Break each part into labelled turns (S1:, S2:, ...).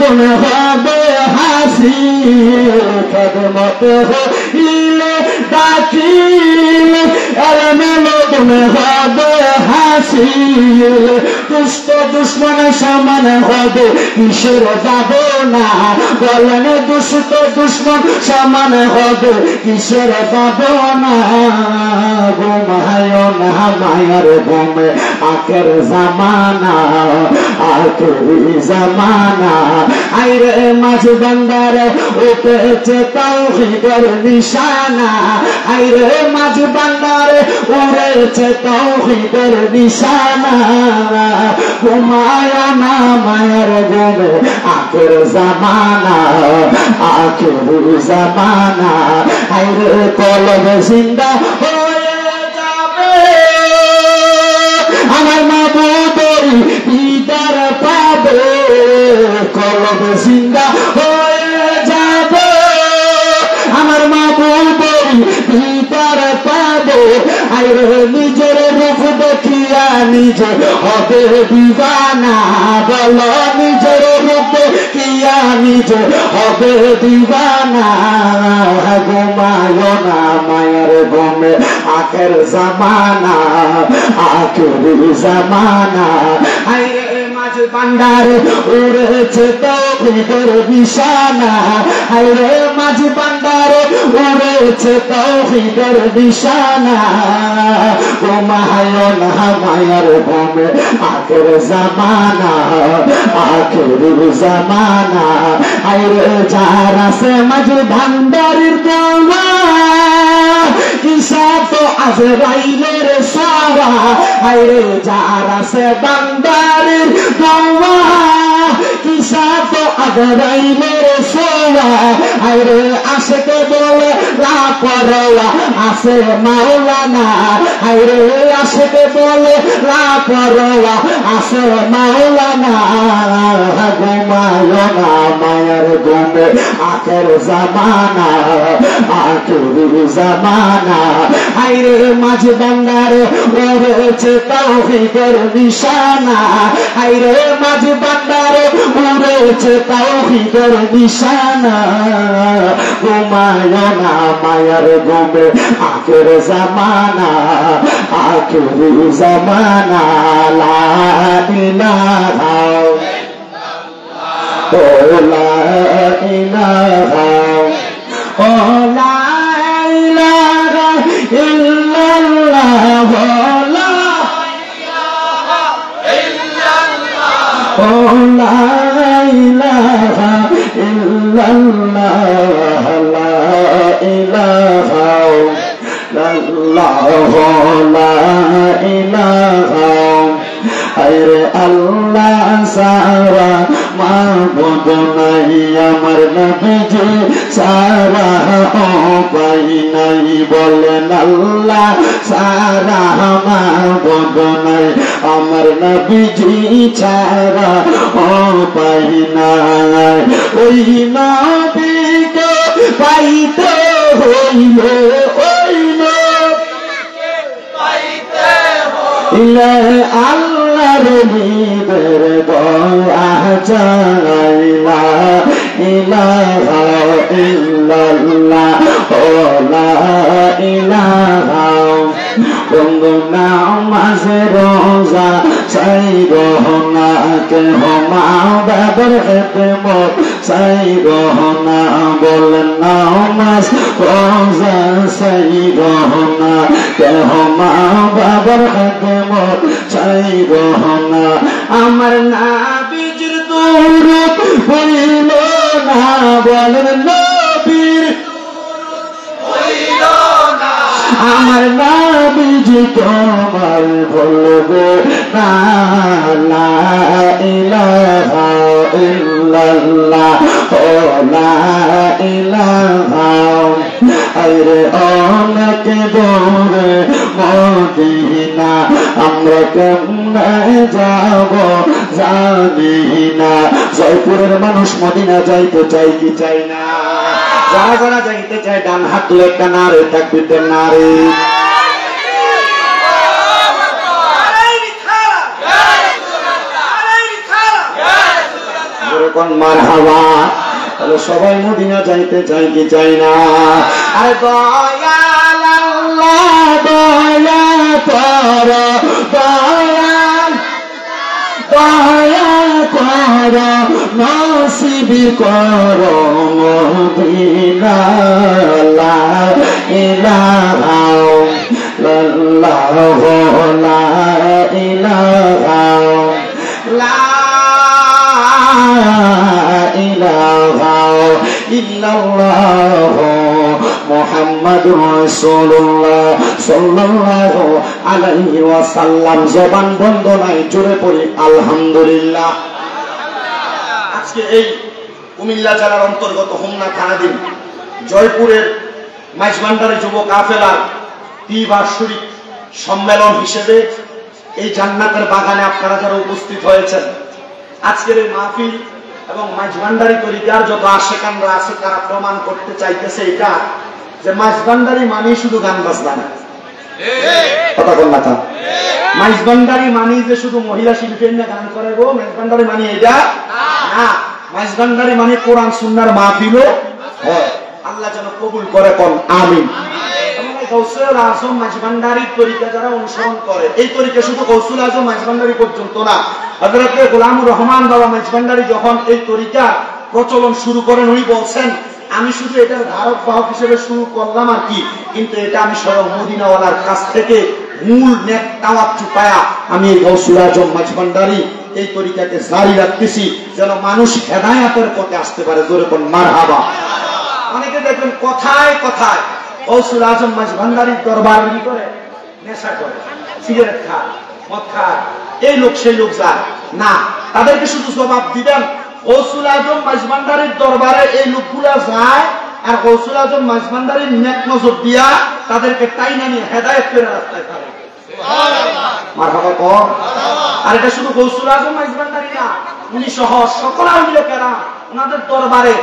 S1: নতুন হবে হাসি খেদমত হইলে ডাকিলে এলমে নতুন হবে হাসি দুষ্ট দুশ্মন সমান হবে কিসের যাব না বলেন দুষ্ট দুশ্মন সমান হবে কিসের যাব না ঘুমায় না মায়ের ঘুমে আখের জামানা আখেরি জামানা আইরে মাঝ বান্দারে উঠেছে তাওহীদের নিশানা আইরে মাঝ বান্দারে উড়েছে তাওহীদের নিশানা ঘুমায় না মায়ের ঘুমে আখের জামানা আখেরি জামানা আইরে কলব জিন্দা হয়ে যাবে আমার মাবুদের দিদার পাবে কলব জিন্দা হয়ে যাবে আমার মাবুদের দিদার পাবে আইরে নিজের রূপ দেখিয়া নিজে হবে দিবানা বলো নিজের রূপ দেখিয়া নিজে হবে দিবানা ঘুমায় না মায়ের ঘুমে আখের জামানা আখেরি জামানা আইরে মাঝ বান্দারে উড়েছে তাওহীদের নিশানা আইরে মাঝ বান্দারে উড়েছে তাওহীদের নিশানা ঘুমায় না মায়ের ঘুমে আখের জামানা আখেরি জামানা আইরে যারা সে মাঝ ভান্ডারের দোয়া হিসাব তো আজরাইলের সারা আইরে যারা সে ভান্ডারের দোয়া হিসাব তো আজরাইলের সারা আইরে আশেকে বলে লাপরওয়া আছে মাওলানা আইরে আশেকে বলে লাপরওয়া আছে মাওলানা ঘুমায় না মায়ের ঘুমে আখের জামানা আখেরি জামানা আইরে মাঝ বান্দারে উড়েছে তাওহীদের নিশানা আইরে মাঝ বান্দারে উড়েছে তাওহীদের নিশানা ঘুমায় না মায়ের ঘুমে আখের জামানা আখেরি জামানা লা ইলাহা ও লা ইলাহা ও লা ইলাহা ইল্লাল্লাহ লা ইলাহা ইল্লাল্লাহ ও লা ইলাহা ইল্লাল্লাহ লা ইলাহা ইল্লাল্লাহ লা ইলাহা আরে আল্লাহ সারা মাবুদ নাই আমার নবীজি সারা উপায় নাই বলেন আল্লাহ সারা মাবুদ নাই আমার নবীজি ছাড়া উপায় নাই ওই নবীকে পাইতে হইলে ওই নবীকে পাইতে হইলে আল্লাহর নিদের দয়া চাইলা ইলাহা ইল্লাল্লাহ ও লা ইলাহা বন্ধু নামাজে রোজা চাই রহনা কে হমা বাবার খেদমত চাই রহনা বলেন নামাজ রোজা চাই রহনা কে হমা বাবার খেদমত চাই রহনা আমার নবীর দরুদ হইল না বলেন নবীর হইল না আমার নবীজি তোমার বলবে না লা ইলাহা ইল্লাল্লাহ ও লা ইলাহা আরে অনেক দূরে মদিনা আমরা কেমনে যাব জানি না জয়পুরের মানুষ মদিনা যাইতে চাই কি চাই না যারা যারা যাইতে চায় ডান হাত তুলে একটা নারে তাকবীরের নারে কোন মারহাবা। তাহলে সবাই মদিনা যাইতে চাই কি চাই না? আরে দয়াল আল্লাহ দয়া কর, দয়াল দয়া কর, নসিব কর মদিনা। লা ইলাহা ইল্লাল্লাহ, লা ইলাহা ইল্লাল্লাহ মুহাম্মাদুর রাসূলুল্লাহ সাল্লাল্লাহু আলাইহি ওয়াসাল্লাম। জবান বন্ধ নাই, জোরে পড়ি আলহামদুলিল্লাহ। আজকে এই কুমিল্লা জেলার অন্তর্গত হোমনা থানাধীন জয়পুরের মাইজভান্ডারি যুব কাফেলার দ্বিবার্ষিক সম্মেলন হিসেবে এই জান্নাতের বাগানে আপনারা যারা উপস্থিত হয়েছেন, আজকের এই মাহফিল এবং মাইজভান্ডারি তরিকার যত আশেকানরা আছে তারা প্রমাণ করতে চাইতেছে এটা যে মাইজভান্ডারি মানে শুধু গান বাজনা না। কথা বল না, মাইজভান্ডারি মানে যে শুধু মহিলা শিল্পীর না গান করে গো, মাইজভান্ডারি মানে এটা না। মাইজভান্ডারি মানে কোরআন সুন্নাহর মাহফিলও হয়। আল্লাহ যেন কবুল করে, কোন আমিন। গৌসুল আজম মাইজভান্ডারির তরিকা যারা অনুসরণ করে, এই তরিকা শুধু গৌসুল আজম মাইজভান্ডারি পর্যন্ত না, হযরত গোলামুর রহমান বাবা মাইজভান্ডারি যখন এই তরিকা প্রচলন শুরু করেন উনি বলছেন আমি শুধু এটার ধারক বাহক হিসেবে শুরু করলাম আর কি, কিন্তু এটা আমি স্বয়ং মদিনাওয়ালার কাছ থেকে মূল নেক তাওয়াত চুপায়া আমি এই গৌসুল আজম মাইজভান্ডারি এই তরিকাকে জারি রাখতেছি যেন মানুষ হেদায়েতের পথে আসতে পারে। জোরে কোন মারহাবা। অনেকে দেখবেন কথায় কথায় গৌসুল আজম মাইজভান্ডারির দরবারের ভিতরে নেশা করে, সিগারেট খায়, মদ খায়, এই লোক সেই লোক যায় না। তাদেরকে শুধু জবাব দিবেন গৌসুল আজম মাইজভান্ডারির দরবারে এই লোকগুলা যায় আর গৌসুল আজম মাইজভান্ডারির নেক নজর দিয়া তাদেরকে টাইনা নিয়ে হেদায়েতের রাস্তায় ফেলে। মারহাবা কর। আর এটা শুধু গৌসুল আজম মাইজভান্ডারি না, উনি সহ সকল আওলিয়া লোকেরা ওনাদের দরবারে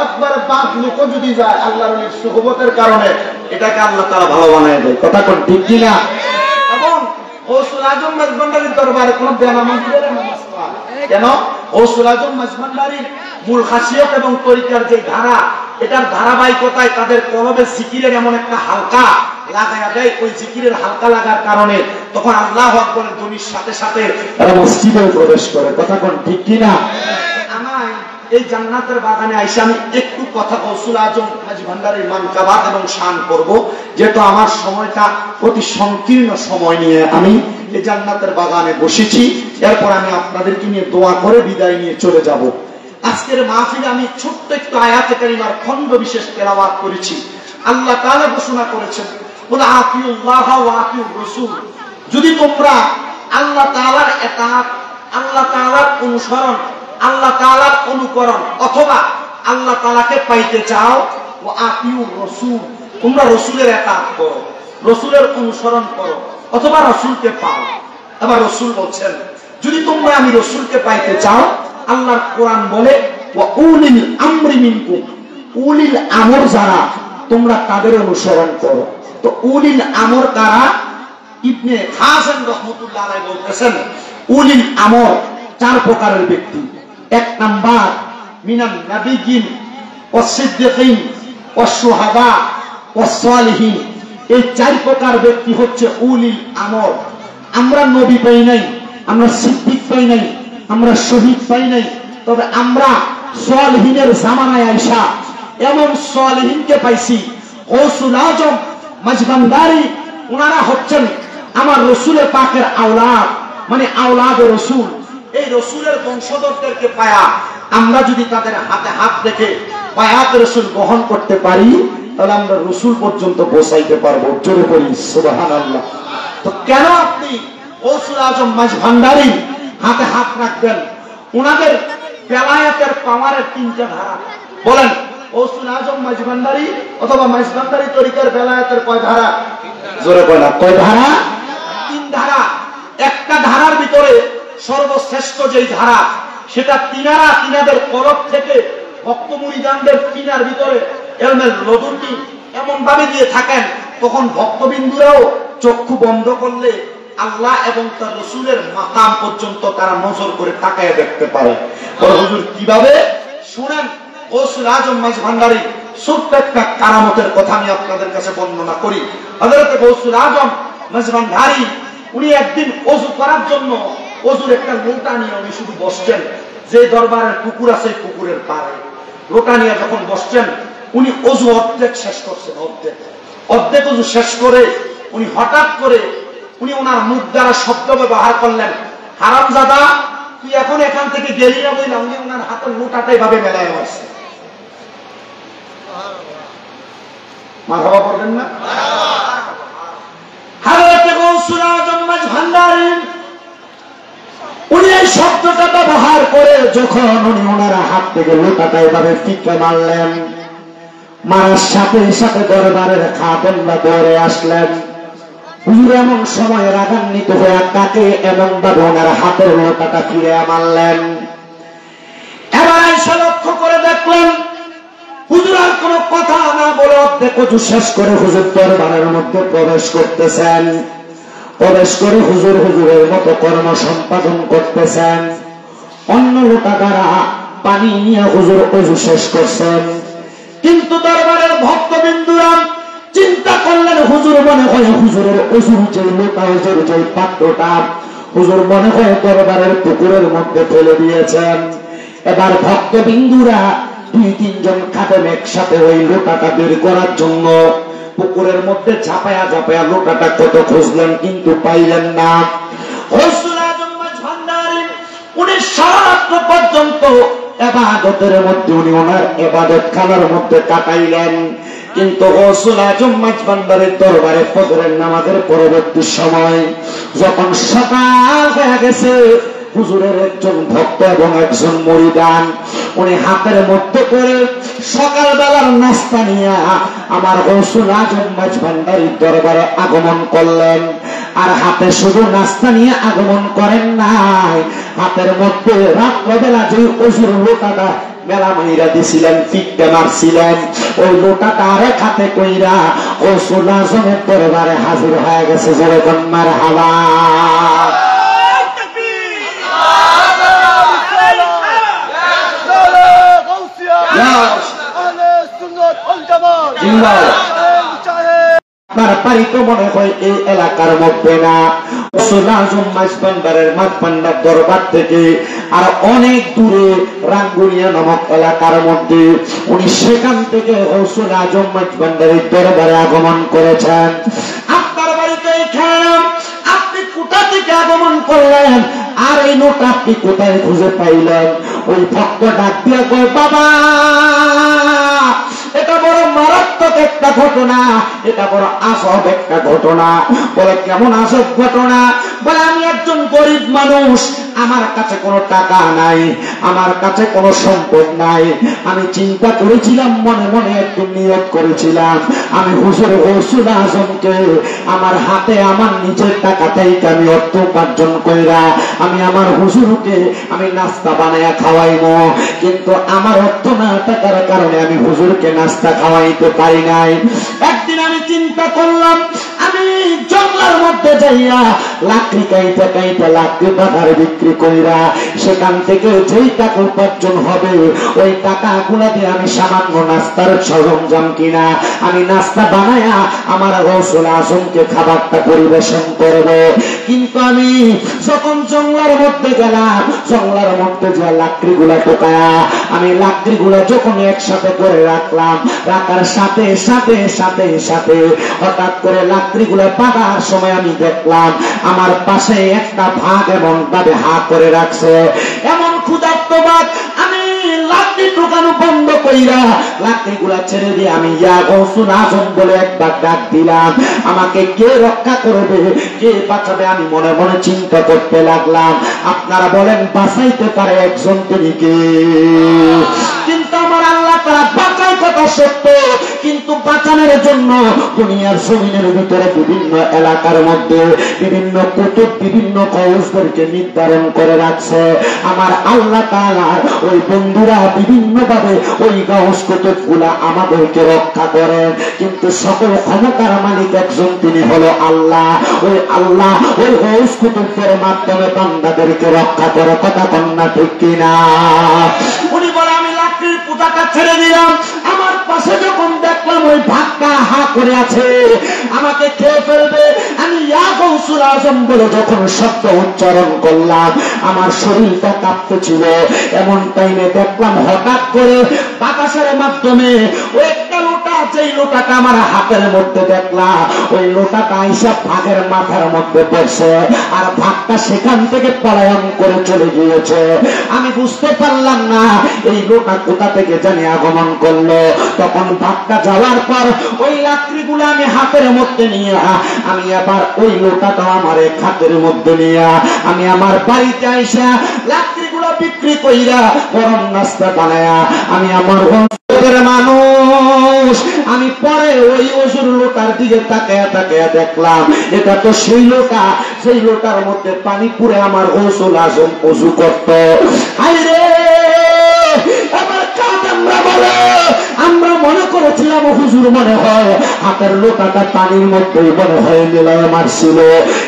S1: একবার বাদ লোক যদি যায় আল্লাহর সুহবতের কারণে এটাকে আল্লাহ তাআলা ভালো বানায় দেয়। কথা কোন ঠিক কি না? এবং গৌসুল আজম মাইজভান্ডারির দরবারে কোন বেনামাজ দিলে নামাজ পড়া কেন? গৌসুল আজম মাইজভান্ডারির মূল খাসিয়ত এবং তরিকার যে ধারা, এটার ধারাবাহিকতায় তাদের কলবে জিকিরের এমন একটা হালকা লাগায়া দেয়, ওই জিকিরের হালকা লাগার কারণে তখন আল্লাহু আকবারের ধ্বনির সাথে সাথে তারা মসজিদে প্রবেশ করে। কথা কোন ঠিক কি না? আমায় এই জান্নাতের বাগানে আইসা আমি একটু কথা গৌসুল আজম মাইজভান্ডারির মানকাবাত এবং শান করব, যেহেতু আমার সময়টা অতি সংকীর্ণ সময় নিয়ে আমি এই জান্নাতের বাগানে বসেছি। এরপর আমি আপনাদেরকে নিয়ে দোয়া করে বিদায় নিয়ে চলে যাব। আজকের মাহফিলে আমি ছোট্ট একটু আয়াতে কারিমার খণ্ড বিশেষ তেলাওয়াত করেছি। আল্লাহ তাআলা ঘোষণা করেছেন বলে আতিউল্লাহ ওয়া আতিউর রাসূল, যদি তোমরা আল্লাহ তাআলার ইতাআত, আল্লাহ তাআলার অনুসরণ, আল্লাহ তাআলার অনুকরণ অথবা আল্লাহ তাআলাকে পাইতে চাও, ও আতিউর রাসূল, তোমরা রাসূলের ইতাআত করো, রাসূলের অনুসরণ করো অথবা রাসূলকে পাও। আবার রাসূল বলছেন যদি তোমরা আমি রাসূলকে পাইতে চাও, আল্লাহর কোরআন বলে ওয়া উলিল আমরি মিনকুম, উলিল আমর যারা তোমরা তাদের অনুসরণ করো। তো উলিল আমর কারা? ইবনে হাসান রাহমাতুল্লাহ আলাইহি বলতেছেন উলিল আমর চার প্রকারের ব্যক্তি। এক নাম্বার মিনান নাবিয়িন ওয়াস সিদ্দিকিন ওয়াস শুহাদা ওয়াস সালিহিন, এই চার প্রকার ব্যক্তি হচ্ছে উলিল আমর। আমরা নবী পাই নাই, আমরা সিদ্দিক পাই নাই, আমরা শহীদ পাই নাই, তবে আমরা সালিহিনের জামানায় আইসা এমন সালিহিনকে পাইছি। গৌসুল আজম মাইজভান্ডারি ওনারা হচ্ছেন আমার রাসূলের পাকের আওলাদ, মানে আওলাদে রাসূল। এই রাসূলের বংশধরদেরকে পায়া আমরা যদি তাদের হাতে হাত রেখে বায়াতে রাসূল গ্রহণ করতে পারি তাহলে আমরা রাসূল পর্যন্ত পৌঁছাইতে পারবো। জোরে বলি সুবহানাল্লাহ। তো কেন আপনি গৌসুল আজম মাইজভান্ডারি হাতে হাত রাখবেন? ওনাদের বেলায়েতের পাওয়ারের তিনটা ধারা। বলেন গৌসুল আজম মাইজভান্ডারি অথবা মাইজভান্ডারি তরিকার বেলায়েতের কয় ধারা? জোরে বলেন কয় ধারা? তিন ধারা। একটা ধারার ভিতরে সর্বশ্রেষ্ঠ যেই ধারা সেটা তিনাদের কলব থেকে ভক্ত মুরিদানদের তিনার ভিতরে এলমের লদুনটি এমন ভাবে দিয়ে থাকেন তখন ভক্তবিন্দুরাও চক্ষু বন্ধ করলে আল্লাহ এবং তার রাসূলের মাকাম পর্যন্ত তারা নজর করে তাকায় দেখতে পারে। হুজুর কিভাবে শুনেন, গৌসুল আজম মাঝ ভান্ডারী ছোট্ট একটা কারামতের কথা আমি আপনাদের কাছে বর্ণনা করি। হযরত গৌসুল আজম মাঝ ভান্ডারী উনি একদিন ওযু করার জন্য ওযুর একটা লোটা নিয়ে উনি শুধু বসছেন, যে দরবারের পুকুর আছে পুকুরের পাড়ে লোটা নিয়ে যখন বসছেন, উনি ওযু অর্ধেক শেষ করছেন, অর্ধেক ওযু শেষ করে উনি হঠাৎ করে উনি ওনার মুখ দ্বারা শব্দ ব্যবহার করলেন, হারামজাদা তুই এখন এখান থেকে গেলি না বইলা। উনি ওনার হাতের লোটাটা এভাবে মেলায় মারছে। মারহাবা বলবেন না? হযরত গৌসুল আজম মাঝ ভান্ডারী উনি এই শব্দটা ব্যবহার করে যখন উনি ওনার হাত থেকে লোটাটা এভাবে ফিকে মারলেন, মারার সাথে সাথে দরবারের খাদেমরা দৌড়ে আসলেন। হুজুর এমন সময় রাগান্বিত হয়ে কাকে এমন ভাবে ওনার হাতের লোটাটা ফিরে মারলেন। এবার এসে লক্ষ্য করে দেখলেন হুজুর আর কোনো কথা না বলে অর্ধেক ওযু শেষ করে হুজুর দরবারের মধ্যে প্রবেশ করতেছেন। প্রবেশ করে হুজুর হুজুরের মতো কর্ম সম্পাদন করতেছেন। অন্য লোটা দ্বারা পানি নিয়ে হুজুর ওযু শেষ করছেন। কিন্তু দরবারের ভক্তবিন্দুরা চিন্তা করলেন হুজুর মনে হয় হুজুরের ওযুর যে লোটা, ওযুর যে পাত্রটা হুজুর মনে হয় দরবারের পুকুরের মধ্যে ফেলে দিয়েছেন। এবার ভক্তবিন্দুরা 2-3 জন খাদেম একসাথে ওই লোটাটা বের করার জন্য পুকুরের মধ্যে ঝাঁপায়া ঝাঁপায়া লোটাটা কত খুঁজলেন, কিন্তু পাইলেন না। গৌসুল আজম মাঝ ভান্ডারী উনি সারা রাত পর্যন্ত ইবাদতের মধ্যে উনি ওনার ইবাদত খানার মধ্যে কাটাইলেন। কিন্তু গৌসুল আজম মাঝ ভান্ডারীর দরবারে ফজরের নামাজের পরবর্তী সময় যখন সকাল হয়ে গেছে, হুজুরের একজন ভক্ত এবং একজন মুরিদান উনি হাতের মধ্যে করে সকালবেলার নাস্তা নিয়ে আমার গৌসুল আজম মাঝ ভান্ডারীর দরবারে আগমন করলেন। আর হাতে শুধু নাস্তা নিয়ে আগমন করেন নাই, হাতের মধ্যে রাত্রবেলা যে ওযুর লোটাটা মেলা মাইরা দিছিলেন, ফিকটা মারছিলেন, ওই লোটাটা আরেক হাতে কইরা গৌসুল আজমের দরবারে হাজির হয়ে গেছে। যেরকম মারহাবা। আপনার বাড়ি তো মনে হয় এই এলাকার মধ্যে না, গৌসুল আজম মাঝ ভান্ডারের মাঝ ভান্ডার দরবার থেকে আর অনেক দূরে রাঙ্গুনিয়া নামক এলাকার মধ্যে উনি সেখান থেকে গৌসুল আজম মাঝ ভান্ডারের দরবারে আগমন করেছেন। আপনার বাড়িতে খেলাম, আপনি কোথা থেকে আগমন করলেন আর এই নোট আপনি কোথায় খুঁজে পাইলেন? ওই ভক্ত ডাক দিয়া কয়, বাবা এটা বড় মারাত্মক একটা ঘটনা, এটা বড় আজব একটা ঘটনা। বলে কেমন আজব ঘটনা? বলে আমি একজন গরিব মানুষ, আমার কাছে কোনো টাকা নাই, আমার কাছে কোনো সম্পদ নাই। আমি চিন্তা করেছিলাম, মনে মনে একটু নিয়ত করেছিলাম, আমি হুজুর গৌসুল আজমকে আমার হাতে আমার নিজের টাকা থেকে আমি অর্থ উপার্জন কইরা আমি আমার হুজুরকে আমি নাস্তা বানায়া খাওয়াইবো। কিন্তু আমার অর্থ না থাকার কারণে আমি হুজুরকে নাস্তা খাওয়াইতে পারি নাই। একদিন আমি চিন্তা করলাম, আমি জঙ্গলের মধ্যে যাইয়া লাকড়ি কাইতে কাইতে লাকড়ি বাজারে বিক্রি কইরা সেখান থেকে যেই টাকা উপার্জন হবে ওই টাকাগুলা দিয়ে আমি সামান্য নাস্তার সরঞ্জাম কিনা আমি নাস্তা বানায়া আমার গৌসুল আজমকে খাবারটা পরিবেশন করব। কিন্তু আমি যখন জঙ্গলের মধ্যে গেলাম, জঙ্গলের মধ্যে যে লাকড়িগুলা টোকায়া আমি লাকড়িগুলা যখন একসাথে করে রাখলাম, রাখার সাথে সাথে সাথে সাথে হঠাৎ করে লাকড়িগুলা পাতার সময় আমি দেখলাম আমার পাশে একটা ভাগ এমন ভাবে হা করে রাখছে। এমন ক্ষুধার্ত ভাগ, আমি লাকড়ি টোকানো বন্ধ কইরা লাকড়িগুলা ছেড়ে দিয়ে আমি ইয়া গৌসুল আজম বলে একবার ডাক দিলাম। আমাকে কে রক্ষা করবে, কে বাঁচাবে, আমি মনে মনে চিন্তা করতে লাগলাম। আপনারা বলেন বাঁচাইতে পারে একজন, তিনি কে? কিন্তু আমার আল্লাহ তারা বাঁচায় কথা সত্য, কিন্তু বাঁচানোর জন্য দুনিয়ার জমিনের ভিতরে বিভিন্ন এলাকার মধ্যে বিভিন্ন কুতুব বিভিন্ন কওসদেরকে নির্ধারণ করে রাখছে। আমার আল্লাহ তাআলা ওই বন্ধুরা বিভিন্ন ভাবে ওই গাউস কুতুবগুলা আমাদেরকে রক্ষা করেন, কিন্তু সকল ক্ষমতার মালিক একজন, তিনি হলো আল্লাহ। ওই আল্লাহ ওই গাউস কুতুবদের মাধ্যমে বান্দাদেরকে রক্ষা করে। কথা কন্যা ঠিক কিনা? উনি বলে আমি লাকড়ির পূজাটা ছেড়ে দিলাম, আমার পাশে যখন দেখলাম ওই ভাগটা হা করে আছে, আমাকে খেয়ে ফেলবে, আমি ইয়া গাউসুল আজম বলে যখন শব্দ উচ্চারণ করলাম, আমার শরীরটা কাঁপতেছিল। এমন টাইমে দেখলাম হঠাৎ করে বাতাসের মাধ্যমে ওই একটা লোটা, যেই লোটাটা আমার হাতের মধ্যে দেখলাম, ওই লোটাটা আইসা ভাগের মাথার মধ্যে পড়ছে, আর ভাগটা সেখান থেকে পলায়ন করে চলে গিয়েছে। আমি বুঝতে পারলাম না এই লোটা কোথা থেকে জানি আগমন করলো। তখন ভাগটা যাওয়ার পর ওই লাকড়িগুলো আমি হাতের মধ্যে নিয়ে আমি আবার ওই লোটাটাও আমার এক হাতের মধ্যে নিয়ে আমি আমার বাড়িতে আইসা লাকড়িগুলো বিক্রি কইরা গরম নাস্তা বানায়া আমি আমার মানুষ, আমি পরে ওই ওজুর লোটার দিকে তাকায়া তাকায়া দেখলাম এটা তো সেই লোটা, সেই লোটার মধ্যে পানি পুরে আমার গাউসুল আজম ওযু করত। হায়রে আমার কাজ আমরা বলে আমরা মনে করেছিলাম হুজুর মনে হয় হাতের লোটাটা পানির মধ্যে মনে হয় মিলায় মারছিল,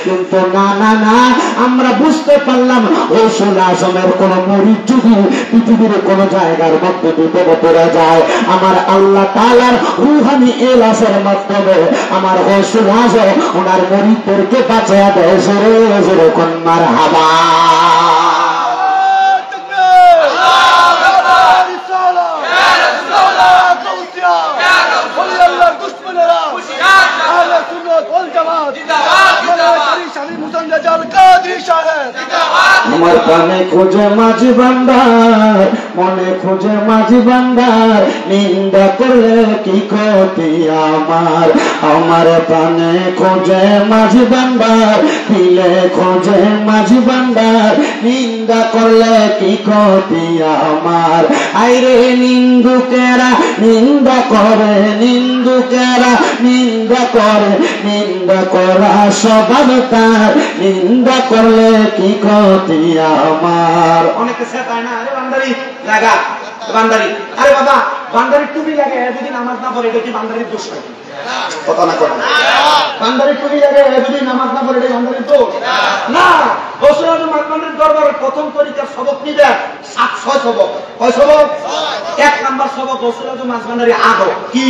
S1: কিন্তু না না না, আমরা বুঝতে পারলাম গাউসুল আজমের কোন মরিদ যদি পৃথিবীর কোন জায়গার মধ্যে বিপদে পড়ে যায়, আমার আল্লাহ তাআলার রূহানি এলাসের মাধ্যমে আমার গাউসুল আজম ওনার মরিদদেরকে বাঁচায়া দেয়। জোরে জোরে কোন মারহাবা। আমার প্রাণে খোঁজে মাঝি ভান্ডার, মনে খোঁজে মাঝি ভান্ডার, নিন্দা করলে কি ক্ষতি আমার। আমার প্রাণে খোঁজে মাঝি ভান্ডার, দিলে খোঁজে মাঝি ভান্ডার, নিন্দা করলে কি ক্ষতি আমার। আইরে নিন্দুকেরা নিন্দা করে, নিন্দুকেরা নিন্দা করে, নিন্দা করা স্বভাব তার, নিন্দা করলে কি ক্ষতি আমার। অনেকে সেটাই না, আরে বান্দারি লাগা বান্দারি, আরে বাবা বান্দারি টুপি লাগে যদি নামাজ না পড়ে এটা কি বান্দারির দোষ নাকি? কথা না করে বান্দারি টুপি লাগে যদি নামাজ না পড়ে এটা বান্দারির দোষ না। গাউসুল আজম মাঝবান্দারির দরবারে প্রথম তরিকার সবক নিবে 7-6 সবক। কয় সবক? 1 নাম্বার সবক গাউসুল আজম মাঝবান্দারি আদব কি,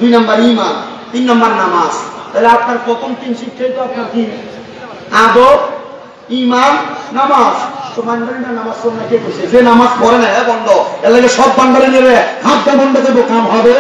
S1: 2 নাম্বার ঈমান, 3 নাম্বার নামাজ। তাহলে আপনার প্রথম 3 শিক্ষাই তো আপনার কি? আদব, ঈমান, নামাজ। তো বান্দারিনা নামাজ পড়ে না কে কইছে? যে নামাজ পড়ে না বন্ধ, এর লাগে সব বান্দারি নেবে, হাতটা বন্ধ দেবো, কাম হবে।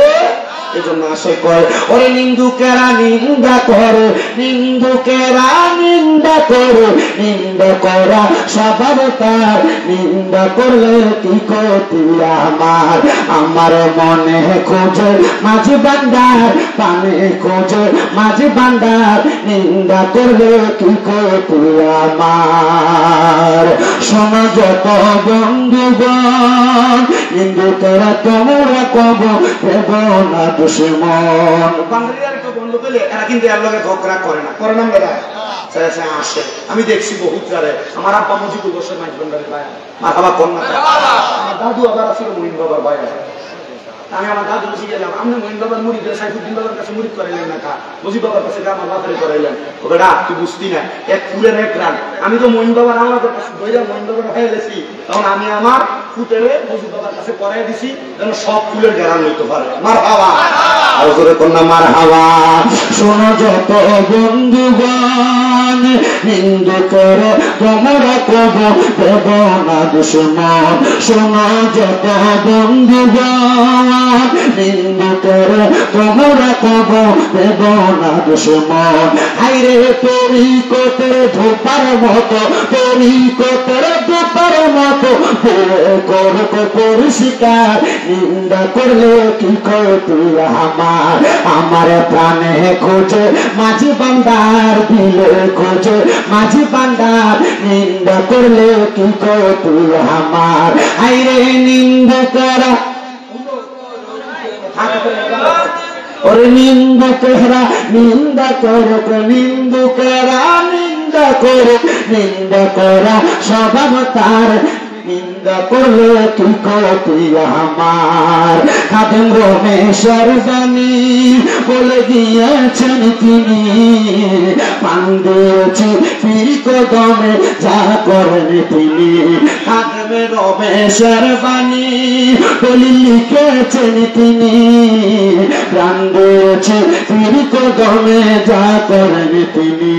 S1: এজন্য আসে কয় ওরে নিন্দুকেরা নিন্দা করে, নিন্দুকেরা নিন্দা করে, নিন্দা করা স্বভাব তার, নিন্দা করলে কি ক্ষতি আমার। আমার মনে খোঁজে মাঝি ভান্ডার, পানে খোঁজে মাঝি ভান্ডার, নিন্দা করলে কি ক্ষতি আমার। শোনো যত বন্ধুগণ, নিন্দুকেরা তোমরা কব দেব না দুশমন। বাঙালিরা কেউ বন্ধ করলে এরা কিন্তু এর লগে ঝগড়া করে না, করে না বেড়া আসে। আমি দেখছি বহুত যারে, আমার আব্বা মুজিবুল বসে মাঝবান্ডারি ভাই মাথাবা কন্যা, আমার দাদু আবার ছিল মহিন বাবার ভাই। আমি আমার দাদু বুঝি গেলাম, আপনি মহিন বাবার মুড়ি দিয়ে সাইফুদ্দিন বাবার কাছে মুড়ি করাইলেন না, কা মুজিব বাবার কাছে আমার বাবারে করাইলেন। ওকে ডাক তুই বুঝতি না, এক ফুলের এক রান। আমি তো মহিন বাবার আমাদের কাছে মহিন বাবার হয়ে গেছি, তখন আমি আমার ফুটেরে মুজিব বাবার কাছে করাই দিছি যেন সব ফুলের গেরান নিতে পারে। মার হাওয়া আর করে কন্যা মার হাওয়া। শোনো যত বন্ধুগণ, নিন্দু করে তোমরা কব দেব না দুশমন। শোনো যত বন্ধুগণ, নিন্দু করে তোমরা কব দেব না দুশমন। হাইরে তরিকতের ধোপার মতো, তরিকতের ধোপার মতো করব পরিষ্কার, নিন্দা করলে কি ক্ষতি আমার। আমার প্রাণে খোঁজে মাঝি ভান্ডার, দিলে খোঁজে মাঝি ভান্ডার, নিন্দা করলে কি ক্ষতি আমার। আইরে নিন্দা করা ওরে নিন্দুকেরা নিন্দা করে, নিন্দুকেরা নিন্দা করে, নিন্দা করা স্বভাব তার, নিন্দা করলে তুই কতি আমার। খাদেম রমেশের বাণী বলে দিয়েছেন তিনি, পান দিয়েছি পীর কদমে যা করেন তিনি। খাদেম রমেশের বাণী বলে লিখেছেন তিনি, প্রাণ দিয়েছি পীর কদমে যা করেন তিনি।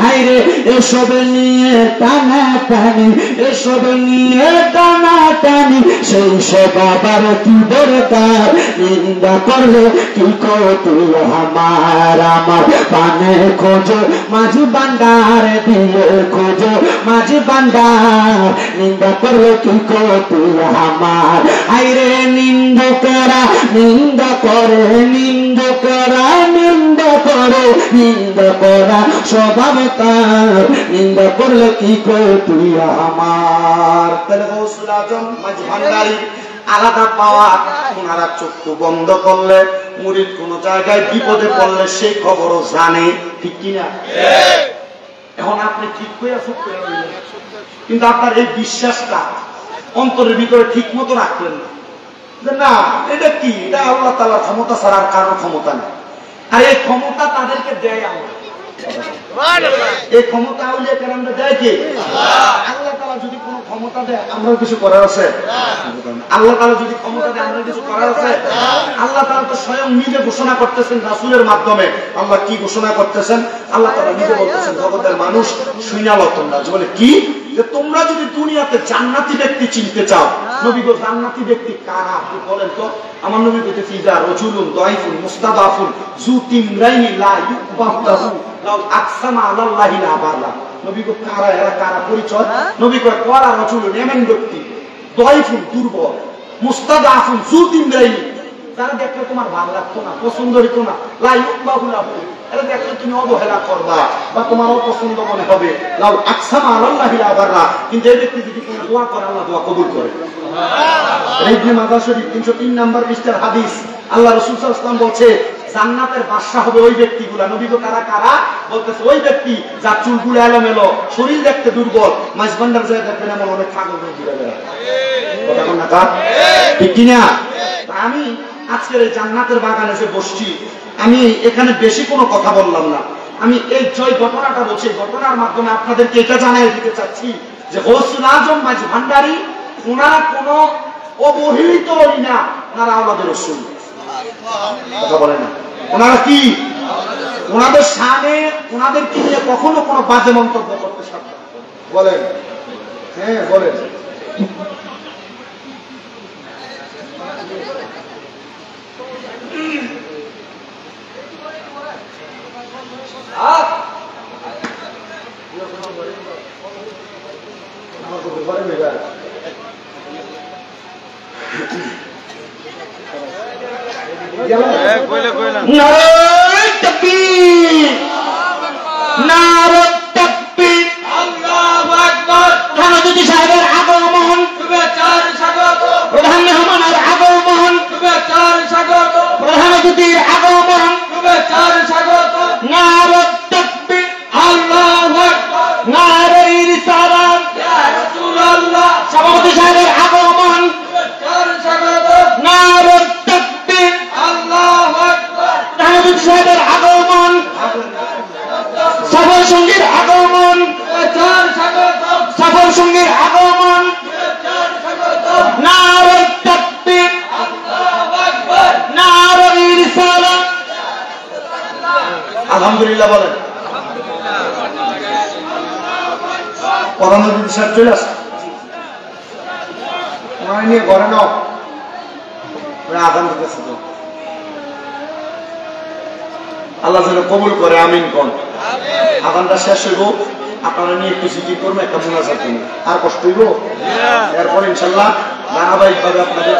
S1: হায়রে এসব নিয়ে টানা টানি, এসব নিয়ে টানা টানি, সেই সব আবার কি দরকার? নিন্দা করলে কি কতি আমার। আমার পানে খোঁজো মাঝি ভান্ডার, দিলে খোঁজো মাঝি ভান্ডার, নিন্দা করলে কি কতি আমার। আইরে নিন্দুকেরা নিন্দা করে, নিন্দুকেরা নিন্দা করে, নিন্দা করা স্বভাব তার, নিন্দা করলে কি কতি আমার। তাহলে গৌসুল আজম মাঝি ভান্ডারী আলাদা পাওয়া। ওনারা চক্ষু বন্ধ করলে মুরিদ কোন জায়গায় বিপদে পড়লে সেই খবরও জানে, ঠিক কিনা? এখন আপনি ঠিক হয়ে চুপ করে রইলেন, কিন্তু আপনার এই বিশ্বাসটা অন্তরের ভিতরে ঠিক মতো রাখলেন না, যে না এটা কি, এটা আল্লাহ তাআলার ক্ষমতা ছাড়া আর কারোর ক্ষমতা নেই। আর এই ক্ষমতা তাদেরকে দেয় আল্লাহ। এই ক্ষমতা আউলিয়া কেরামরা দেয় কে? আল্লাহ তাআলা যদি কোনো ক্ষমতা দেয় আমরা কিছু করার আছে? আল্লাহ তাআলা যদি ক্ষমতা দেয় আমরা কিছু করার আছে? আল্লাহ তাআলা তো স্বয়ং নিজে ঘোষণা করতেছেন রাসূলের মাধ্যমে। আল্লাহ কি ঘোষণা করতেছেন? আল্লাহ তাআলা নিজে বলতেছেন, জগতের মানুষ শুনালো তোমরা, বলে কি, যে তোমরা যদি দুনিয়াতে জান্নাতি ব্যক্তি চিনতে চাও, নবী গো জান্নাতি ব্যক্তি কারা আপনি বলেন তো? আমার নবী বলতেছে ইজা রাজুলুন দাইফুন মুস্তাদাফুন যু তিমরাইনি লা ইউবাহু লাউ আকসামা আলাল্লাহি লা বারলা। নবী গো কারা এরা, কারা পরিচয়? নবী কয় কারা রাজুলুন এমন ব্যক্তি, দাইফুন দুর্বল, মুস্তাদাফুন যু তিমরাইনি, যারা দেখলে তোমার ভালো লাগতো না, পছন্দ হইতো না, লা ইউবাহু লাহু, এরা দেখলে তুমি অবহেলা করবা বা তোমার অপছন্দ মনে হবে, লাউ আকসামা আলাল্লাহি লা বারলা, কিন্তু এই ব্যক্তি যদি কোনো দোয়া করে আল্লাহ দোয়া কবুল করে। ইবনে মাজাহ শরীফ 303 নম্বর পৃষ্ঠার হাদিস। আল্লাহ রাসূল সাল্লাল্লাহু আলাইহি ওয়াসাল্লাম বলছে জান্নাতের বাদশা হবে ওই ব্যক্তিগুলা। নবী গো কারা কারা? বলতেছে ওই ব্যক্তি যার চুলগুলো এলোমেলো, শরীর দেখতে দুর্বল, মাঝবান্ডার যায় দেখবেন এমন অনেক ছাগল ঘুরে বেড়ায়, কথা বল না কার, ঠিক কিনা? আমি আজকের এই জান্নাতের বাগানে এসে বসছি, আমি এখানে বেশি কোনো কথা বললাম না, আমি এই জয় ঘটনাটা বলছি, ঘটনার মাধ্যমে আপনাদেরকে এটা জানাই দিতে চাচ্ছি যে গৌসুল আজম মাঝি ভান্ডারী ওনারা কোন অবহেলিত না, ওনারা আওলাদের রাসূল, কথা বলে না। ওনারা কি, ওনাদের শানে ওনাদেরকে নিয়ে কখনো কোনো বাজে মন্তব্য করতে সাবধান, বলেন, হ্যাঁ বলেন। নারায়ে তাকবীর, নারায়ে তাকবীর, আল্লাহু আকবার। খানযুতি সাহেবের আগমন, শুভেচ্ছার স্বাগত। প্রধান মেহমানের আগমন, শুভেচ্ছার স্বাগত। প্রধানযুতির আগমন, শুভেচ্ছার স্বাগত। নারায়ে তাকবীর, আল্লাহু আকবার। নারায়ে রিসালাত, ইয়া রাসূলুল্লাহ। সভাপতি সাহেবের আগমন, শুভেচ্ছার স্বাগত। নারায়ে তাকবীর, আল্লাহু আকবার। প্রধানযুতি সাহেবের আগমন, সফর সঙ্গীর আগমন, শুভেচ্ছার স্বাগত। সফর সঙ্গীর আগমন, শুভেচ্ছার স্বাগত। নারায়ে তাকবীর, আল্লাহু আকবার। নারায়ে রিসালাত। আলহামদুলিল্লাহ বলেন। প্রধানমন্ত্রী সাহেব চলে আসে, ওনারা নিয়ে ঘরে নাও, আগাম দিতেছে তো, আল্লাহ যেন কবুল করে, আমিন কোন। আগানটা শেষ হইব, আপনারা নিয়ে একটু জিকির করবো, একটা মুনাজাত করবো, আর কষ্ট হইব। এরপর ইনশাল্লাহ ধারাবাহিক ভাবে আপনাদের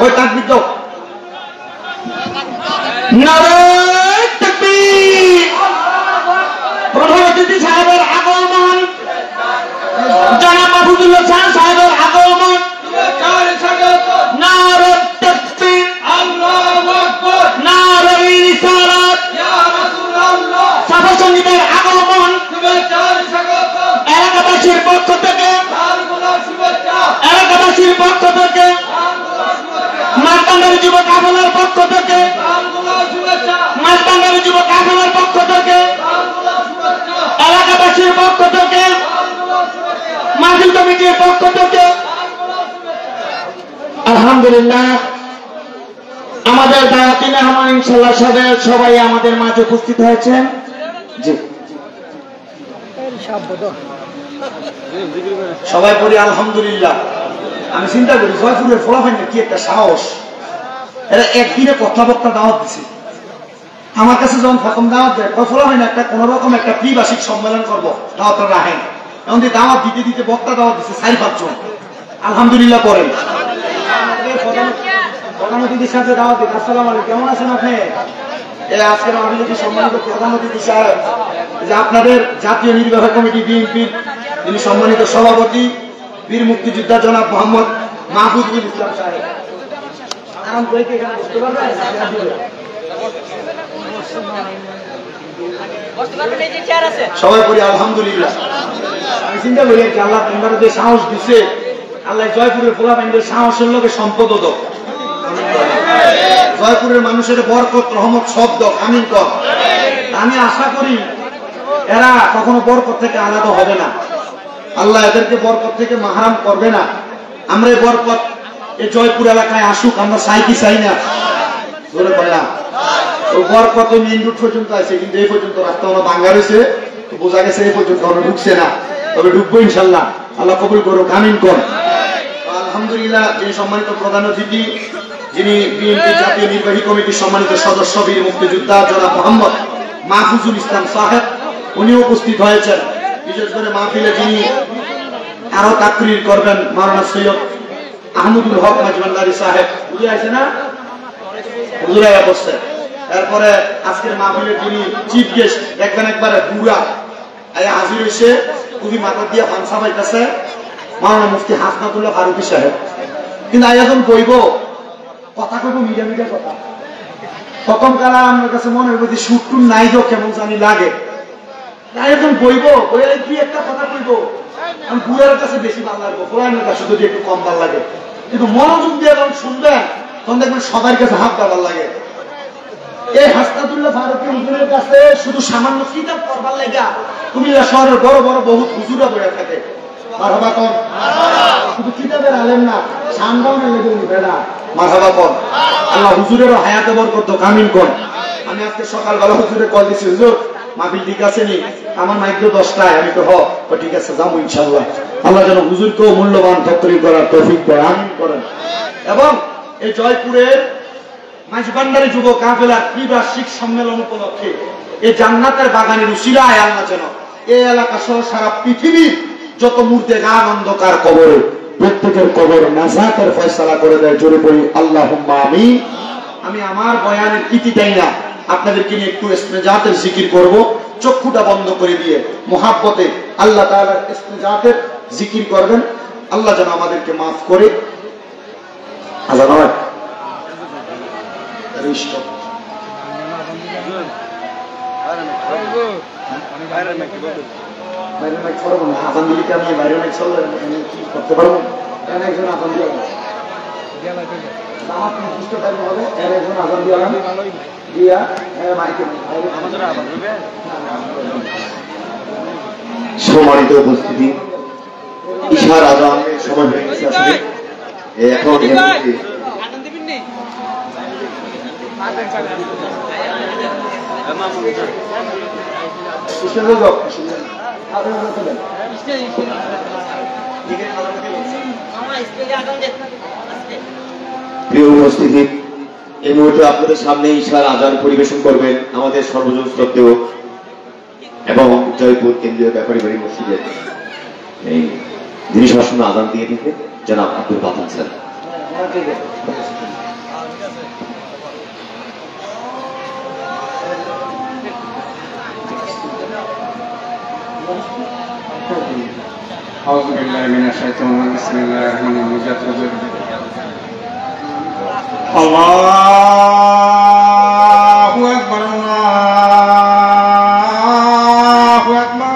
S1: ওই তাকবীর দাও। নারায়ে কাফেলার পক্ষ থেকে, মাঝবান্ডারি যুব কাফেলার পক্ষ থেকে, এলাকাবাসীর পক্ষ থেকে, মাহফিল কমিটির পক্ষ থেকে আলহামদুলিল্লাহ আমাদের দাওয়াতি মেহমান ইনশাআল্লাহ সবাই আমাদের মাঝে উপস্থিত হয়েছেন। জি সবাই পড়ি আলহামদুলিল্লাহ। আমি চিন্তা করি জয়পুরের ফলাফল কি একটা সাহস, এরা একদিনে কথাবার্তা দাওয়াত দিছে। আমার কাছে যখন প্রথম দাওয়াত দেয় ফলাফল একটা কোন রকম একটা ত্রিবার্ষিক সম্মেলন করবো, দাওয়াতটা রাখেন। এখন দাওয়াত দিতে দিতে বক্তা দাওয়াত দিচ্ছে 4-5 জন। আলহামদুলিল্লাহ করেন। প্রধান অতিথির সাথে দাওয়াত দিন। আসসালামু আলাইকুম, কেমন আছেন আপনি? আজকের আমাদের সম্মানিত প্রধান অতিথি সাহেব, যে আপনাদের জাতীয় নির্বাহী কমিটি বিএনপির যিনি সম্মানিত সভাপতি বীর মুক্তিযোদ্ধা জনাব মোহাম্মদ মাহফুজুল ইসলাম সাহেব, আরাম করে কি এখানে বসতে পারবেন? সবাই করি আলহামদুলিল্লাহ। আমি চিন্তা করি আল্লাহ তোমরা যে সাহস দিচ্ছে, আল্লাহ জয়পুরের পোলাপাইনদের সাহসের লোকে সম্পদ দো, জয়পুরের মানুষের বরকত রহমত শব্দ আমিন কর। আমি আশা করি এরা কখনো বরকত থেকে আলাদা হবে না, আল্লাহ এদেরকে বরকত থেকে মাহারাম করবে না। আমরা এই বরকত এই জয়পুর এলাকায় আসুক, আমরা চাই কি চাই না? ধরে বললাম ওই বরকত মেইন রুট পর্যন্ত আছে, কিন্তু এই পর্যন্ত রাস্তা আমরা ভাঙ্গা রয়েছে, বোঝা গেছে এই পর্যন্ত আমরা ঢুকছে না, তবে ঢুকবো ইনশাল্লাহ। আল্লাহ কবুল করুক, আমিন কর। আলহামদুলিল্লাহ যিনি সম্মানিত প্রধান অতিথি, যিনি বিএনপি জাতীয় নির্বাহী কমিটির সম্মানিত সদস্য বীর মুক্তিযোদ্ধা জনাব মোহাম্মদ মাহফুজুল ইসলাম সাহেব, উনি উপস্থিত হয়েছেন। বিশেষ করে মাহফিলে যিনি আরো তাকরীর করবেন মাওলানা সৈয়দ আহমদুল হক মাঝবান্ডারি সাহেব, বুঝে আছে না? হুজুর আয়া বসছে। এরপরে আজকের মাহফিলের যিনি চিফ গেস্ট, দেখবেন একবারে বুড়া আয়া হাজির হয়েছে, খুবই মাথা দিয়ে ফানসা পাইতেছে, মাওলানা মুফতি হাসনাতুল্লাহ ফারুকী সাহেব। কিন্তু আয়োজন কইব কথা কইব মিডিয়া মিডিয়া কথা। প্রথম কালা আমার কাছে মনে হইব যে সুটটুন নাই তো কেমন জানি লাগে। আয়োজন কইব বইলে কি একটা কথা কইব, আমি বুড়ার কাছে বেশি ভালো লাগবে, কোরআনের কাছে যদি একটু কম ভালো লাগে। কিন্তু মনোযোগ দিয়ে যখন শুনবেন তখন দেখবেন সবার কাছে হাত দেওয়ার লাগে। এই হাসনাতুল্লাহ ফারুকী হুজুরের কাছে শুধু সামান্য কিতাব পড়বার লাগা কুমিল্লা শহরের বড় বড় বহুত হুজুরা বইয়া থাকে। মারহাবা কোন, শুধু কিতাবের আলেম না, সানদাউনের লেগে উনি বেড়া। মারহাবা কোন, আল্লাহ হুজুরেরও হায়াতে বরকত দাও, আমিন কোন। আমি আজকে সকালবেলা হুজুরে কল দিছি, হুজুর মাহফিল ঠিক আছে নি? আমার মাইক তো 10টায়। আমি তো ঠিক আছে যাবো ইনশাআল্লাহ। আল্লাহ যেন হুজুরকেও মূল্যবান তকরির করার তৌফিক দেয়, আমিন করেন। এবং এই জয়পুরের মাঝবান্ডারি যুব কাফেলার ত্রিবার্ষিক সম্মেলন উপলক্ষে এই জান্নাতের বাগানের উসিলায় আল্লাহ যেন এই এলাকা সহ সারা পৃথিবীর যত মুর্দেগান অন্ধকার কবরে প্রত্যেকের কবর নাজাতের ফয়সালা করে দেয়। জোরে পড়ি আল্লাহুম্মা আমিন। আমি আমার বয়ানের ইতিটাই না, আপনাদেরকে নিয়ে একটু ইস্তেজাতের জিকির করব। চক্ষুটা বন্ধ করে দিয়ে মুহাব্বতে আল্লাহ তাআলার ইস্তেজাতের জিকির করবেন। আল্লাহ যেন আমাদেরকে মাফ করে। আজান হয় আজান দিলে কি আমি বাইরে অনেক চললে কি করতে পারবো? একজন আজান দিয়ে আমার নির্দিষ্ট টাইম হবে, একজন আজান দিয়ে দিয়া মাইকে।
S2: সম্মানিত উপস্থিতি, ইশার আজান সময় হয়ে গেছে। আসলে এখন প্রিয় উপস্থিতি, এই মুহূর্তে আপনাদের সামনে ইশার আজান পরিবেশন করবেন আমাদের সর্বজন শ্রদ্ধেয় এবং জয়পুর কেন্দ্রীয় ব্যাপারী বাড়ি মসজিদের এই যিনি সবসময় আজান দিয়ে দিতেন জনাব আব্দুল বাতন স্যার।
S3: أعوذ بالله من الشيطان الرجيم بسم الله الرحمن الرحيم الله أكبر الله أكبر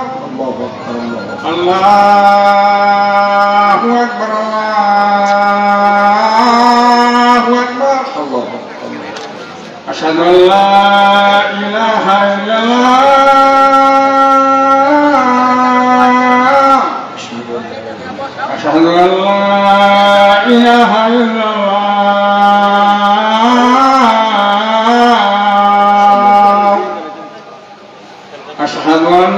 S3: الله أكبر الله أكبر أشهد أن لا إله إلا الله أشهد أن لا إله إلا الله أشهد أن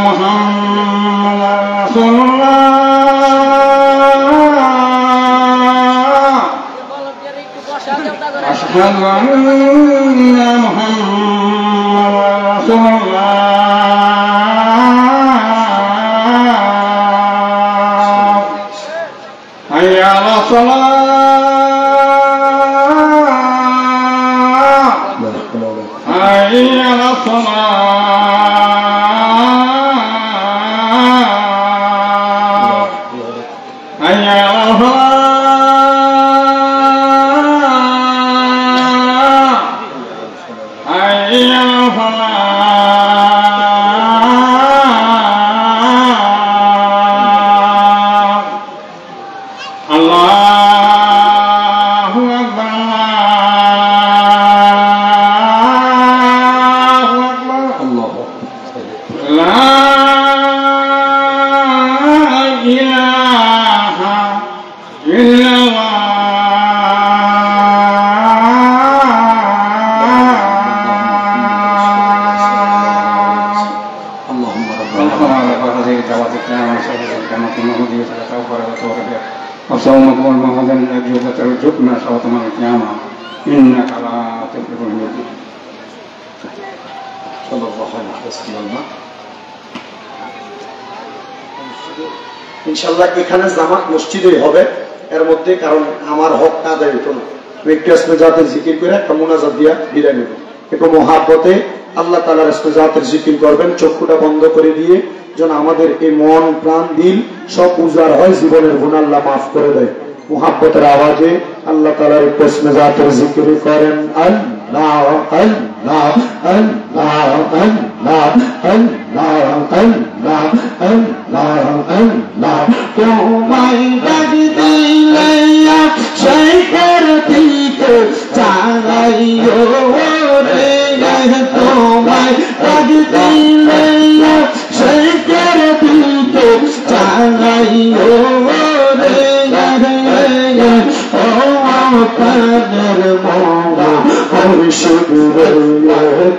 S3: محمدا رسول الله أشهد أن محمدا رسول الله حي على الصلاة حي على الصلاة حي على الفلاح حي على الفلاح الله أكبر الله أكبر لا إله إلا الله اللهم ربنا هذه دعوتك وسائر الكلمة المهدية لك وتوفيق وصومك والمهدى الأجوبة الجبنة صوت من القيامة إنك لا تفلح المؤمنين صلى الله عليه وسلم
S1: ইনশাআল্লাহ এখানে জামাত মসজিদেই হবে এর মধ্যে, কারণ আমার হক না আদায় হতো না। একটু ইসমে জাতের জিকির করে একটা মুনাজাত দিয়া বিদায় নেব। একটু মহাব্বতে আল্লাহ তাআলার ইসমে জাতের জিকির করবেন, চক্ষুটা বন্ধ করে দিয়ে, যেন আমাদের এই মন প্রাণ দিল সব উজাড় হয়, জীবনের গুনাহ আল্লাহ মাফ করে দেয়। মুহাব্বতের আওয়াজে আল্লাহ তাআলার ইসমে জাতের জিকির করেন। আল্লাহ আল্লাহ আল্লাহ আল্লাহ আল্লাহ আল্লাহ আল্লাহ আল্লাহ তোমায় ডাক দিলে শেখের দিকে চালাইও রে, তোমায় ডাক দিলে শেখের দিকে চালাইও রে, ও আপনার মৌলা মুর্শিদ রে,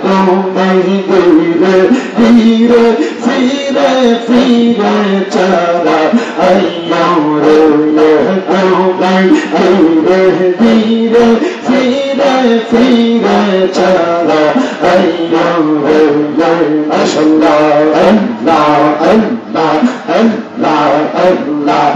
S1: তোমায় ধীরে ধীরে ফিরে ফিরে চালা আইয়া রে, তোমায় ধীরে ধীরে ফিরে ফিরে চালা আইয়া রে। আল্লাহ আল্লাহ আল্লাহ আল্লাহ আল্লাহ আল্লাহ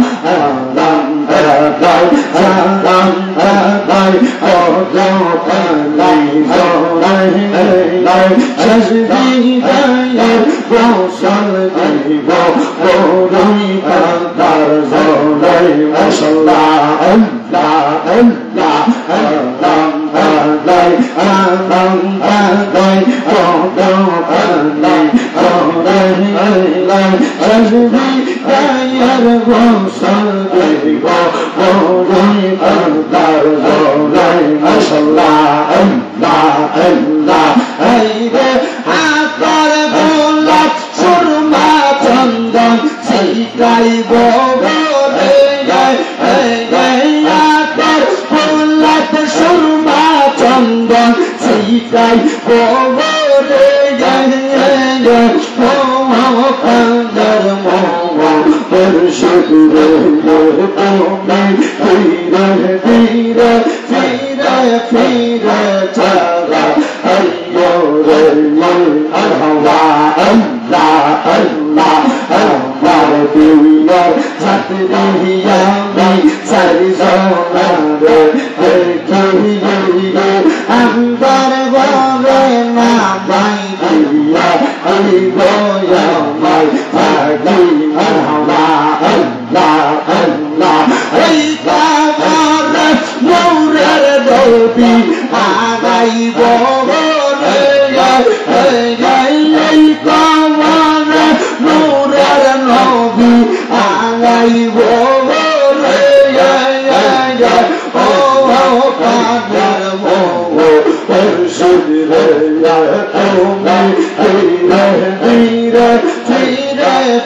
S1: আল্লাহ আল্লাহ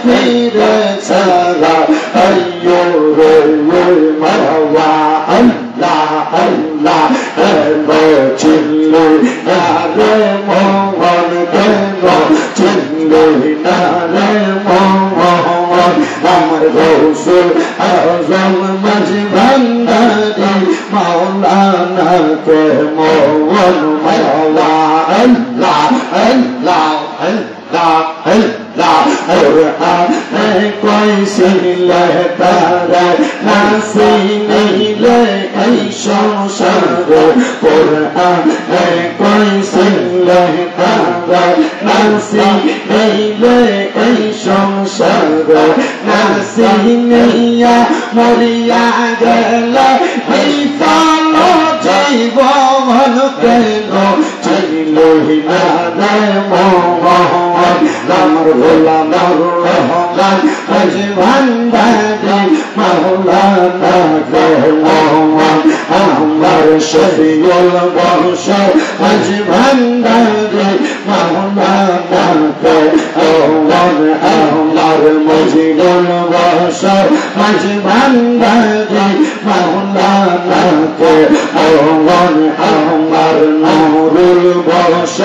S1: ফিরে সারা আইয়ো রে মাওলা আল্লাহ আল্লাহ চিনলে রে মোহন কেন চিনলে না রে মোহন আমার গৌসুল আজম মাঝি ভান্ডারি মাওলানা কে মোহন মাওলা আল্লাহ আল্লাহ আল্লাহ আল্লাহ কোই সিলে তারা নাসিলে এই সংসার কোরআন কোই সিলে তারা নাসিলে এই সংসার নাসিনিয়া মরিয়া গেল এই পালো জীবন কেন চিনলি না রে মোহন আমার গোলাম রহমান মাঝি ভান্ডারি মাওলানা কে মোহন আমার শরীয়ল বংশ মাঝি ভান্ডারি মাওলানা কে মোহন আমার মজিদুল বংশ মাঝি ভান্ডারি মাওলানা কে মোহন আমার নুরুল বংশ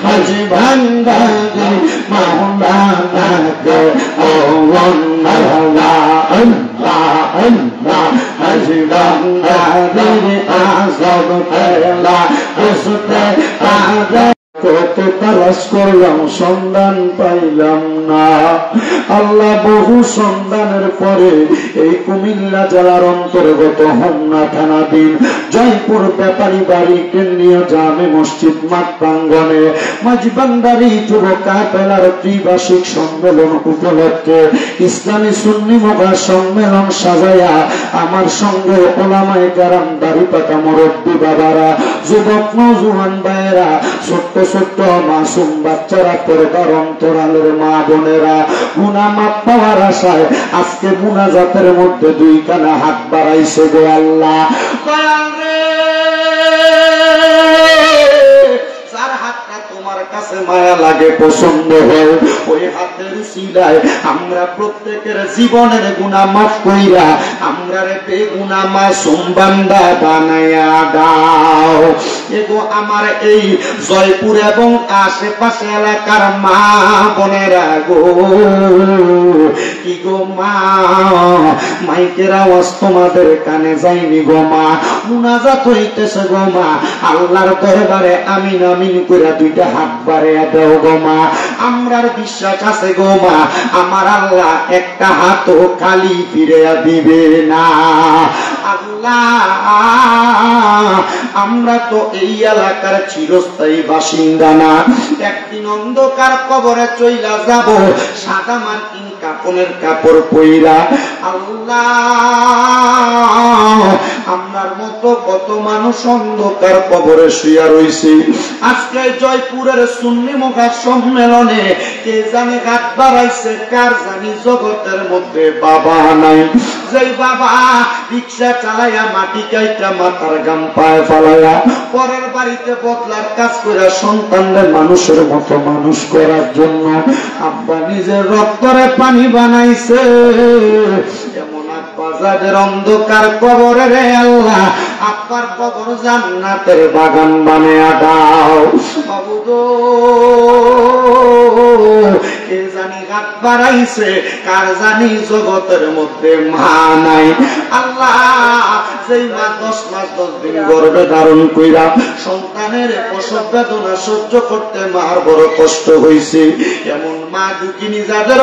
S1: মাঝি ভান্ডারি মাওলানা কে মোহন মাওলা আল্লাহ আল্লাহ মাঝি ভান্ডারি আজব খেলা বুঝতে পারে কত তালাশ করলাম সন্ধান পাইলাম না আল্লাহ বহু সন্ধানের পরে এই কুমিল্লা জেলার অন্তর্গত হোমনা থানাধীন জয়পুর ব্যাপারী বাড়ি কেন্দ্রীয় জামে মসজিদ মাঠ প্রাঙ্গণে মাঝি ভান্ডারি যুব কাফেলার ত্রিবার্ষিক সম্মেলন উপলক্ষে ইসলামী সুন্নি মুখা সম্মেলন সাজাইয়া আমার সঙ্গে ওলামায়ে কেরাম দাড়িপাকা মুরব্বি বাবারা যুবক নওজোয়ান ভাইয়েরা ছোট্ট ছোট্ট মাসুম বাচ্চারা পর্দার অন্তরালের মা বোনেরা গুনাহ মাফ পাওয়ার আশায় আজকে মুনাজাতের মধ্যে দুই কানা হাত বাড়াইছে গো আল্লাহ দয়াল রে যার হাতটা তোমার কাছে মায়া লাগে পছন্দ হয় ওই হাতের উসিলায় আমরা প্রত্যেকের জীবনের গুনাহ মাফ কইরা আমরা রে বেগুনাহ মাসুম বান্দা বানায়া দাও এগো আমার এই জয়পুর এবং আশেপাশে এলাকার মা বোনেরা গো কি গো মা মাইকের আওয়াজ তোমাদের কানে যায়নি গো মা মুনাজাত হইতেছে গো মা আল্লাহর দরবারে আমিন আমিন করে দুইটা হাত বাড়াইয়া দাও গো মা আমরার বিশ্বাস আছে গো মা আমার আল্লাহ একটা হাতও খালি ফিরিয়ে দিবে না আল্লাহ আমরা তো এই এলাকার চিরস্থায়ী বাসিন্দা না একদিন অন্ধকার কবরে চইলা যাব সাদা মার্কিন কাপনের কাপড় পইরা আল্লাহ আমরার মতো কত মানুষ অন্ধকার কবরে শুইয়া রইছে আজকে জয়পুরের সুন্নি মুখা সম্মেলনে কে জানে হাত বাড়াইছে কার জানি জগতের মধ্যে বাবা নাই যেই বাবা রিকশা চালাইয়া মাটি কাইটা মাথার গাম পায়ে ফালাইয়া পরের বাড়িতে বদলার কাজ করে সন্তানদের মানুষের মতো মানুষ করার জন্য আব্বা নিজের রক্তরে পানি বানাইছে এমন আব্বা যাদের অন্ধকার কবরে রে আল্লাহ আব্বার কবর জান্নাতের বাগান বানায়া দাও বাবু গো কে জানি হাত বাড়াইছে কার জানি জগতের মধ্যে মা নাই আল্লাহ যেই মা 10 মাস 10 দিন গর্ভে ধারণ কইরা সন্তানের প্রসব বেদনা সহ্য করতে মার বড় কষ্ট হইছে এমন মা দুঃখিনী যাদের